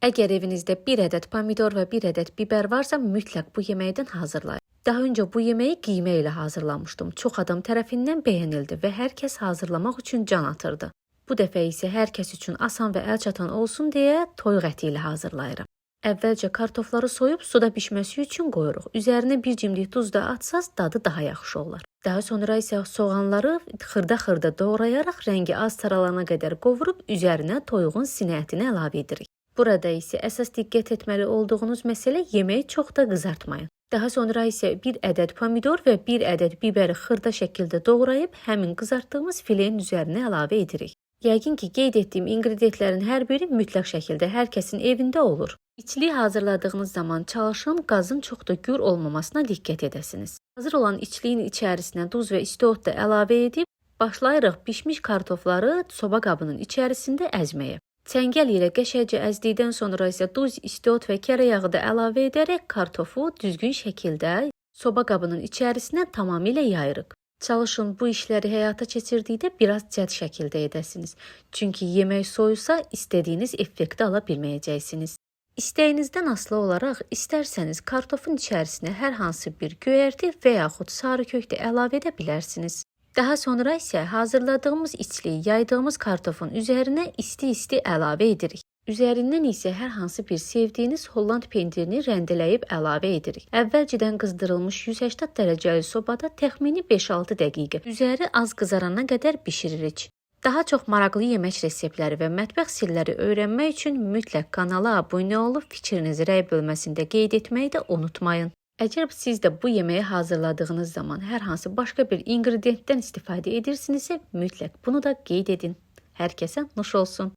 Əgər evinizdə bir ədəd pomidor və bir ədəd biber varsa, mütləq bu yeməkdən hazırlayın. Daha öncə bu yeməyi qiymə ilə hazırlamışdım. Çox adam tərəfindən bəyənildi və hər kəs hazırlamaq üçün can atırdı. Bu dəfə isə hər kəs üçün asan və əlçatan olsun deyə toyuq əti ilə hazırlayıram. Əvvəlcə kartofları soyub suda bişməsi üçün qoyuruq. Üzərinə bir cimdik duz da atsaz dadı daha yaxşı olar. Daha sonra isə soğanları xırda-xırda doğrayaraq rəngi az saralana qədər qovurub üzərinə toyuğun sinə ətini əlavə edirik. Burada isə əsas diqqət etməli olduğunuz məsələ yeməyi çox da qızartmayın. Daha sonra isə bir ədəd pomidor və bir ədəd biberi xırda şəkildə doğrayıb həmin qızartdığımız filenin üzərinə əlavə edirik. Yəqin ki, qeyd etdiyim inqridiyentlərin hər biri mütləq şəkildə hər kəsin evində olur. İçliyi hazırladığınız zaman çalışın qazın çox da gür olmamasına diqqət edəsiniz. Hazır olan içliyin içərisinə duz və isti ot da əlavə edib, başlayırıq bişmiş kartofları soba qabının içərisində əzməyə. Çəngəl ilə qəşəngcə əzdikdən sonra isə duz, isti ot və kərə yağı da əlavə edərək kartofu düzgün şəkildə soba qabının içərisinə tamamilə yayırıq. Çalışın bu işləri həyata keçirdikdə biraz cəld şəkildə edəsiniz. Çünki yemək soyusa istədiyiniz effekti ala bilməyəcəksiniz. İstəyinizdən asılı olaraq istərsəniz kartofun içərisinə hər hansı bir göyərti və yaxud sarı kök də əlavə edə bilərsiniz. Daha sonra isə hazırladığımız içliyi yaydığımız kartofun üzərinə isti-isti əlavə edirik. Üzərindən isə hər hansı bir sevdiyiniz Holland pendirini rəndələyib əlavə edirik. Əvvəlcədən qızdırılmış 180 dərəcəli sobada təxmini 5-6 dəqiqə üzəri az qızarana qədər bişiririk. Daha çox maraqlı yemək reseptləri və mətbəx sirləri öyrənmək üçün mütləq kanala abunə olub fikrinizi rəy bölməsində qeyd etməyi də unutmayın. Əgər siz də bu yeməyi hazırladığınız zaman hər hansı başqa bir ingrediyentdən istifadə edirsinizsə, mütləq bunu da qeyd edin. Hər kəsə nuş olsun.